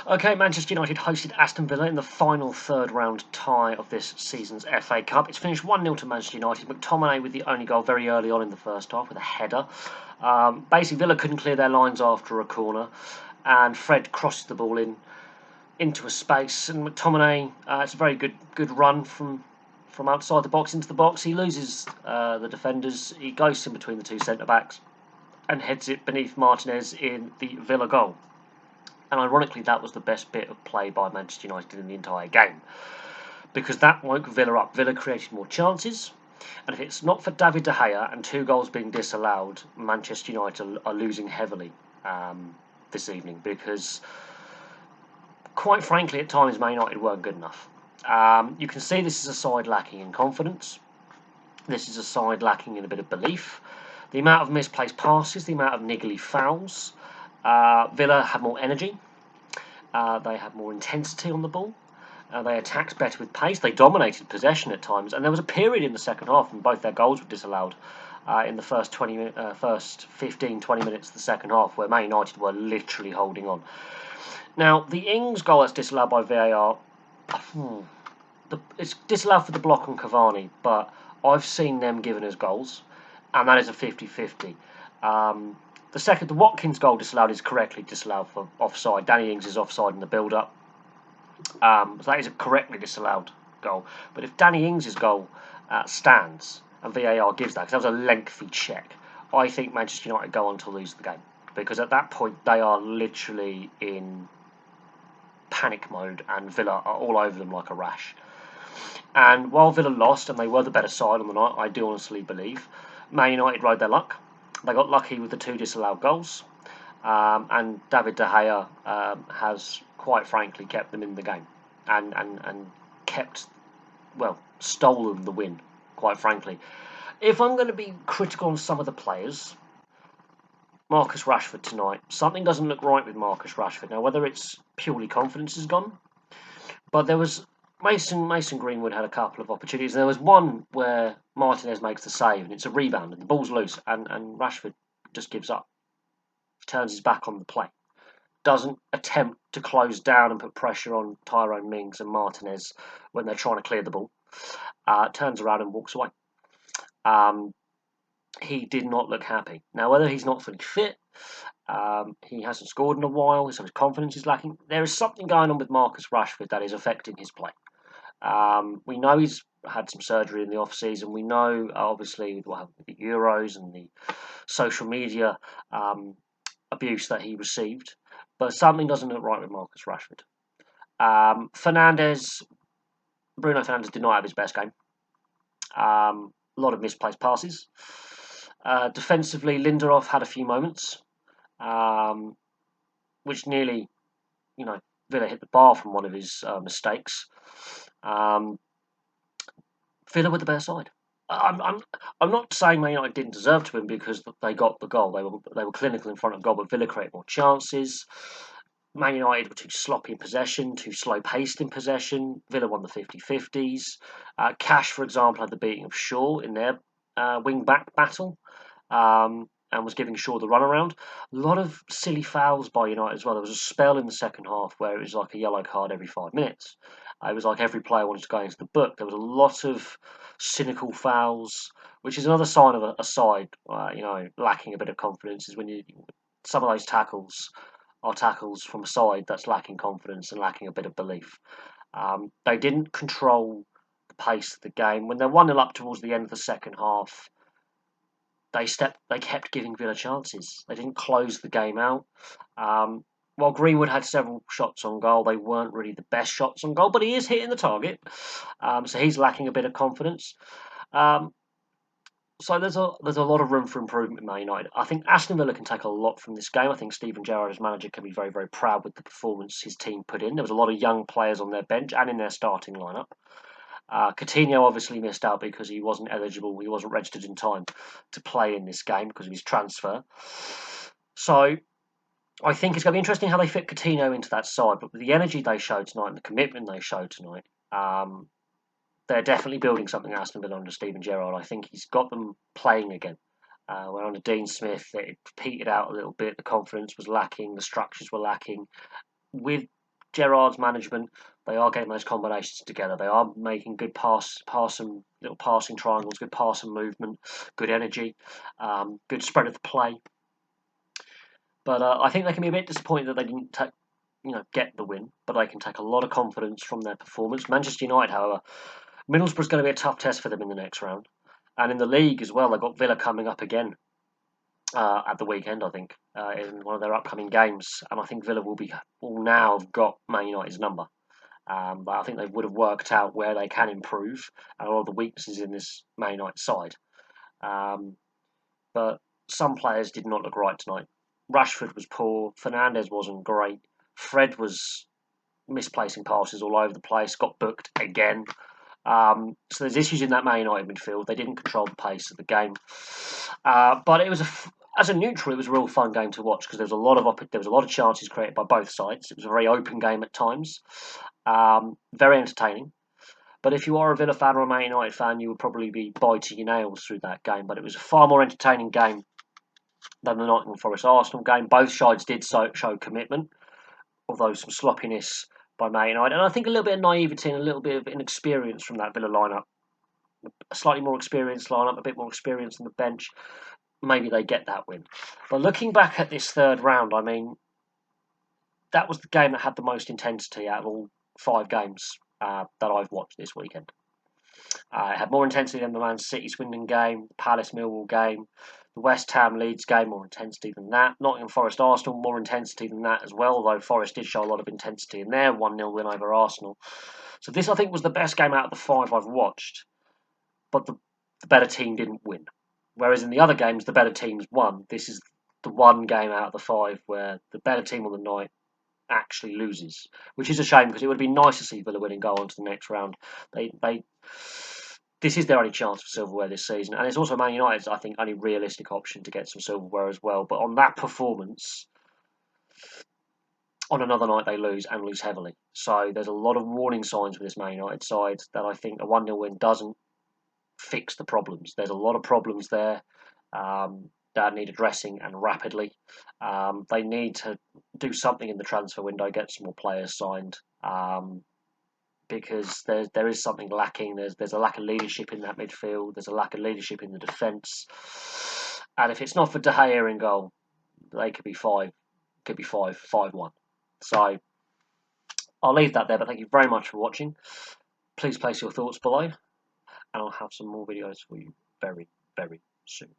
Okay, Manchester United hosted Aston Villa in the final third round tie of this season's FA Cup. It's finished 1-0 to Manchester United. McTominay with the only goal very early on in the first half with a header. Basically, Villa couldn't clear their lines after a corner, and Fred crossed the ball into a space. And McTominay, it's a very good run from outside the box into the box. He loses the defenders. He goes in between the two centre backs and heads it beneath Martinez in the Villa goal. And ironically, that was the best bit of play by Manchester United in the entire game, because that woke Villa up. Villa created more chances, and if it's not for David De Gea and 2 goals being disallowed, Manchester United are losing heavily this evening, because, quite frankly, at times Man United weren't good enough. You can see this is a side lacking in confidence. This is a side lacking in a bit of belief. The amount of misplaced passes, the amount of niggly fouls. Villa had more energy. They had more intensity on the ball. They attacked better with pace. They dominated possession at times. And there was a period in the second half when both their goals were disallowed in the first 15-20 minutes of the second half, where Man United were literally holding on. Now, the Ings goal that's disallowed by VAR, it's disallowed for the block on Cavani, but I've seen them given as goals, and that is a 50-50. The Watkins goal disallowed is correctly disallowed for offside. Danny Ings is offside in the build-up. So that is a correctly disallowed goal. But if Danny Ings' goal stands and VAR gives that, because that was a lengthy check, I think Manchester United go on to lose the game. Because at that point, they are literally in panic mode, and Villa are all over them like a rash. And while Villa lost, and they were the better side on the night, I do honestly believe, Man United rode their luck. They got lucky with the 2 disallowed goals, and David De Gea has, quite frankly, kept them in the game and stolen the win, quite frankly. If I'm going to be critical on some of the players, Marcus Rashford tonight, something doesn't look right with Marcus Rashford. Now, whether it's purely confidence is gone, but there was Mason Greenwood had a couple of opportunities. There was one where Martinez makes the save, and it's a rebound, and the ball's loose, and Rashford just gives up. Turns his back on the play. Doesn't attempt to close down and put pressure on Tyrone Mings and Martinez when they're trying to clear the ball. Turns around and walks away. He did not look happy. Now, whether he's not fully fit, he hasn't scored in a while, so his confidence is lacking. There is something going on with Marcus Rashford that is affecting his play. We know he's had some surgery in the off-season. We know, obviously, what happened with the Euros and the social media abuse that he received. But something doesn't look right with Marcus Rashford. Bruno Fernandes did not have his best game. A lot of misplaced passes. Defensively, Lindelof had a few moments, which nearly, Villa hit the bar from one of his mistakes. Villa were the better side. I'm not saying Man United didn't deserve to win because they got the goal. They were clinical in front of goal, but Villa created more chances. Man United were too sloppy in possession, too slow-paced in possession. Villa won the 50-50s. Cash, for example, had the beating of Shaw in their wing-back battle, and was giving Shaw the runaround. A lot of silly fouls by United as well. There was a spell in the second half where it was like a yellow card every 5 minutes. It was like every player wanted to go into the book. There was a lot of cynical fouls, which is another sign of a side, lacking a bit of confidence. Is when some of those tackles are tackles from a side that's lacking confidence and lacking a bit of belief. They didn't control the pace of the game. When they're 1-0 up towards the end of the second half, they kept giving Villa chances. They didn't close the game out. While Greenwood had several shots on goal, they weren't really the best shots on goal, but he is hitting the target. So he's lacking a bit of confidence. So there's a lot of room for improvement in Man United. I think Aston Villa can take a lot from this game. I think Steven Gerrard, as manager, can be very, very proud with the performance his team put in. There was a lot of young players on their bench and in their starting lineup. Coutinho obviously missed out because he wasn't eligible. He wasn't registered in time to play in this game because of his transfer. So I think it's going to be interesting how they fit Coutinho into that side. But with the energy they showed tonight and the commitment they showed tonight, they're definitely building something at Aston Villa under Steven Gerrard. I think he's got them playing again. Where under Dean Smith, it petered out a little bit. The confidence was lacking. The structures were lacking. With Gerrard's management, they are getting those combinations together. They are making good little passing triangles, good passing movement, good energy, good spread of the play. But I think they can be a bit disappointed that they didn't get the win, but they can take a lot of confidence from their performance. Manchester United, however, Middlesbrough's going to be a tough test for them in the next round. And in the league as well, they've got Villa coming up again at the weekend, I think, in one of their upcoming games. And I think Villa will now have got Man United's number. But I think they would have worked out where they can improve and a lot of the weaknesses in this Man United side. But some players did not look right tonight. Rashford was poor. Fernandes wasn't great. Fred was misplacing passes all over the place. Got booked again. So there's issues in that Man United midfield. They didn't control the pace of the game. But it was as a neutral, it was a real fun game to watch because there was a lot of chances created by both sides. It was a very open game at times. Very entertaining. But if you are a Villa fan or a Man United fan, you would probably be biting your nails through that game. But it was a far more entertaining game than the Nottingham Forest Arsenal game. Both sides did show commitment, although some sloppiness by Man United. And I think a little bit of naivety and a little bit of inexperience from that Villa lineup. A slightly more experienced lineup, a bit more experience on the bench. Maybe they get that win. But looking back at this third round, I mean, that was the game that had the most intensity out of all 5 games that I've watched this weekend. It had more intensity than the Man City Swindon game, the Palace Millwall game, the West Ham Leeds game, more intensity than that. Nottingham Forest Arsenal, more intensity than that as well, although Forest did show a lot of intensity in there, 1-0 win over Arsenal. So this, I think, was the best game out of the 5 I've watched, but the better team didn't win. Whereas in the other games, the better teams won. This is the one game out of the 5 where the better team on the night actually loses, which is a shame because it would be nice to see Villa win and go on to the next round. This is their only chance for silverware this season, and it's also Man United's, I think, only realistic option to get some silverware as well. But on that performance, on another night they lose and lose heavily. So there's a lot of warning signs with this Man United side that I think a 1-0 win doesn't fix the problems. There's a lot of problems there. That need addressing and rapidly. They need to do something in the transfer window, get some more players signed, because there is something lacking. There's a lack of leadership in that midfield. There's a lack of leadership in the defence. And if it's not for De Gea in goal, they could be 5-1. So I'll leave that there. But thank you very much for watching. Please place your thoughts below, and I'll have some more videos for you very, very soon.